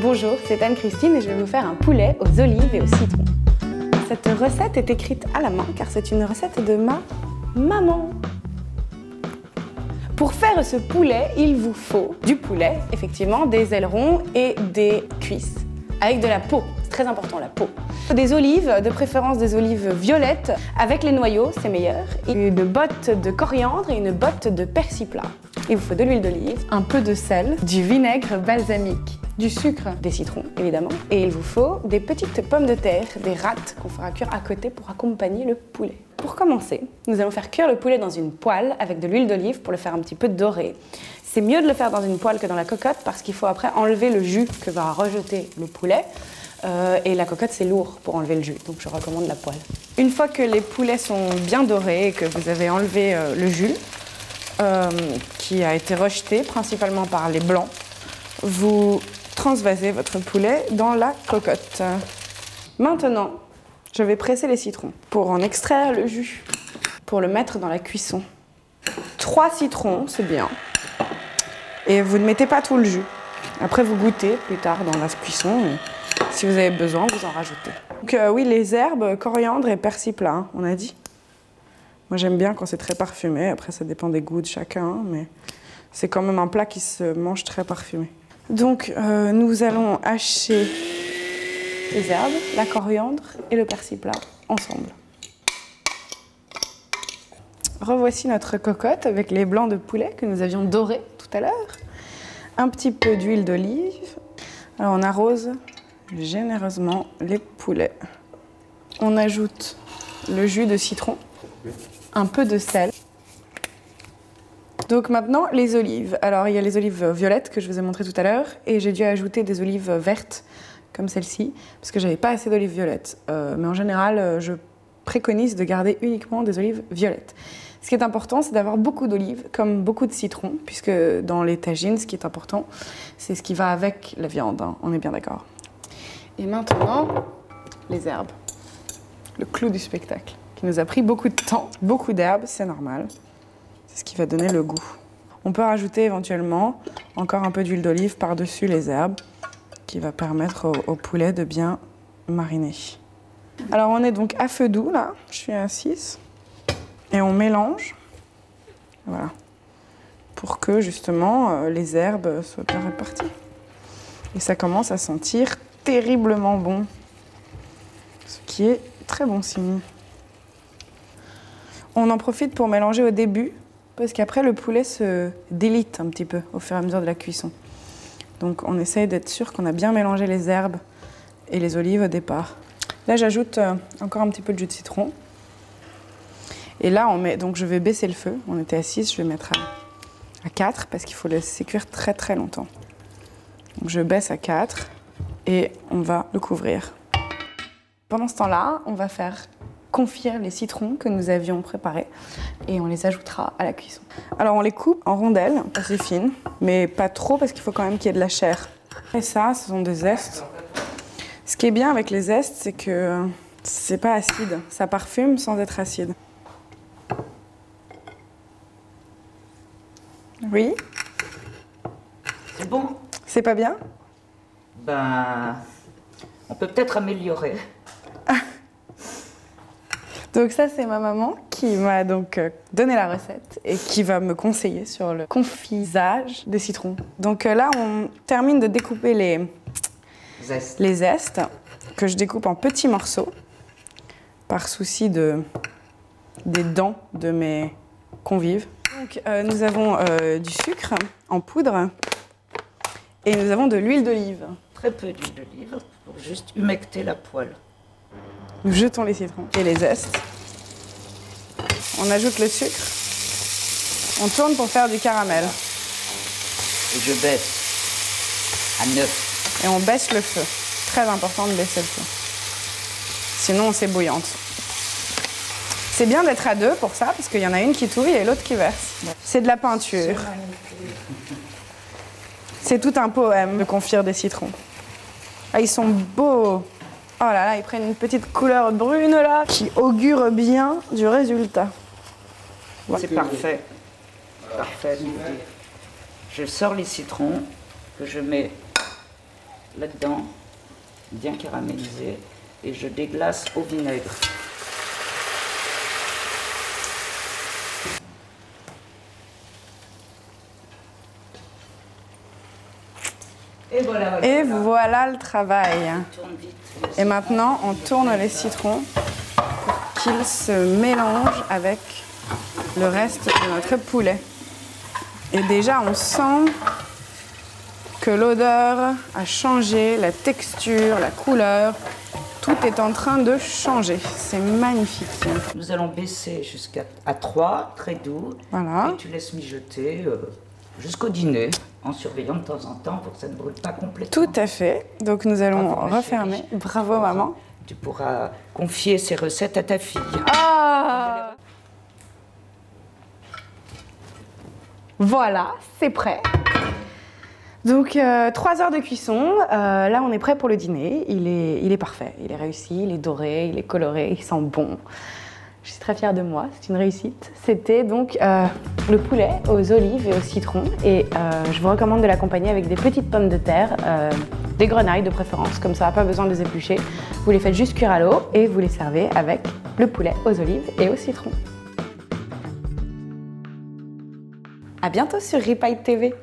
Bonjour, c'est Anne-Christine et je vais vous faire un poulet aux olives et au citron. Cette recette est écrite à la main car c'est une recette de ma maman. Pour faire ce poulet, il vous faut du poulet, effectivement, des ailerons et des cuisses, avec de la peau. C'est très important, la peau. Des olives, de préférence des olives violettes, avec les noyaux, c'est meilleur. Une botte de coriandre et une botte de persil plat. Il vous faut de l'huile d'olive, un peu de sel, du vinaigre balsamique, du sucre, des citrons évidemment, et il vous faut des petites pommes de terre, des rattes qu'on fera cuire à côté pour accompagner le poulet. Pour commencer, nous allons faire cuire le poulet dans une poêle avec de l'huile d'olive pour le faire un petit peu doré. C'est mieux de le faire dans une poêle que dans la cocotte parce qu'il faut après enlever le jus que va rejeter le poulet. Et la cocotte, c'est lourd pour enlever le jus, donc je recommande la poêle. Une fois que les poulets sont bien dorés et que vous avez enlevé le jus, qui a été rejeté principalement par les blancs, vous transvasez votre poulet dans la cocotte. Maintenant, je vais presser les citrons pour en extraire le jus, pour le mettre dans la cuisson. 3 citrons, c'est bien. Et vous ne mettez pas tout le jus. Après, vous goûtez plus tard dans la cuisson. Si vous avez besoin, vous en rajoutez. Donc oui, les herbes, coriandre et persil plat, hein, on a dit. Moi, j'aime bien quand c'est très parfumé. Après, ça dépend des goûts de chacun, mais c'est quand même un plat qui se mange très parfumé. Donc, nous allons hacher les herbes, la coriandre et le persil plat ensemble. Revoici notre cocotte avec les blancs de poulet que nous avions dorés tout à l'heure. Un petit peu d'huile d'olive. Alors, on arrose généreusement les poulets. On ajoute le jus de citron, un peu de sel. Donc maintenant, les olives. Alors, il y a les olives violettes que je vous ai montrées tout à l'heure et j'ai dû ajouter des olives vertes comme celle-ci parce que j'avais pas assez d'olives violettes. Mais en général, je préconise de garder uniquement des olives violettes. Ce qui est important, c'est d'avoir beaucoup d'olives, comme beaucoup de citron, puisque dans les tagines, ce qui est important, c'est ce qui va avec la viande, hein, on est bien d'accord. Et maintenant, les herbes. Le clou du spectacle, qui nous a pris beaucoup de temps, beaucoup d'herbes, c'est normal. C'est ce qui va donner le goût. On peut rajouter éventuellement encore un peu d'huile d'olive par-dessus les herbes, qui va permettre au poulet de bien mariner. Alors on est donc à feu doux, là, je suis à 6. Et on mélange, voilà, pour que justement les herbes soient bien réparties. Et ça commence à sentir terriblement bon, ce qui est très bon signe. On en profite pour mélanger au début, parce qu'après le poulet se délite un petit peu au fur et à mesure de la cuisson. Donc on essaye d'être sûr qu'on a bien mélangé les herbes et les olives au départ. Là j'ajoute encore un petit peu de jus de citron. Et là on met, donc je vais baisser le feu, on était à 6, je vais mettre à 4 parce qu'il faut le laisser cuire très très longtemps. Donc je baisse à 4 et on va le couvrir. Pendant ce temps-là, on va faire confire les citrons que nous avions préparés et on les ajoutera à la cuisson. Alors on les coupe en rondelles assez fines, mais pas trop parce qu'il faut quand même qu'il y ait de la chair. Et ça, ce sont des zestes. Ce qui est bien avec les zestes, c'est que c'est pas acide, ça parfume sans être acide. Oui? C'est bon? C'est pas bien? Ben, on peut peut-être améliorer. Donc ça, c'est ma maman qui m'a donc donné la recette et qui va me conseiller sur le confisage des citrons. Donc là, on termine de découper les zestes que je découpe en petits morceaux par souci des dents de mes convives. Donc nous avons du sucre en poudre et nous avons de l'huile d'olive. Très peu d'huile d'olive pour juste humecter la poêle. Nous jetons les citrons et les zestes. On ajoute le sucre. On tourne pour faire du caramel. Et je baisse à 9. Et on baisse le feu. Très important de baisser le feu. Sinon, c'est bouillante. C'est bien d'être à 2 pour ça, parce qu'il y en a une qui touille et l'autre qui verse. C'est de la peinture. C'est tout un poème de confire des citrons. Ah, ils sont beaux. Oh là là, ils prennent une petite couleur brune là, qui augure bien du résultat. C'est parfait. Parfait. Je sors les citrons que je mets là-dedans, bien caramélisé, et je déglace au vinaigre. Et voilà le travail. Tourne vite. Et maintenant, on tourne les citrons pour qu'ils se mélangent avec le reste de notre poulet. Et déjà, on sent que l'odeur a changé, la texture, la couleur, tout est en train de changer. C'est magnifique. Nous allons baisser jusqu'à 3, très doux. Voilà. Et tu laisses mijoter jusqu'au dîner, en surveillant de temps en temps pour que ça ne brûle pas complètement. Tout à fait. Donc nous allons Bravo, ma refermer. chérie. Bravo, maman. Tu pourras confier ces recettes à ta fille. Ah! Voilà, c'est prêt. Donc 3 heures de cuisson, là on est prêt pour le dîner, il est parfait, il est réussi, il est doré, il est coloré, il sent bon. Je suis très fière de moi, c'est une réussite. C'était donc le poulet aux olives et au citron et je vous recommande de l'accompagner avec des petites pommes de terre, des grenailles de préférence, comme ça pas besoin de les éplucher. Vous les faites juste cuire à l'eau et vous les servez avec le poulet aux olives et au citron. À bientôt sur Ripaille TV.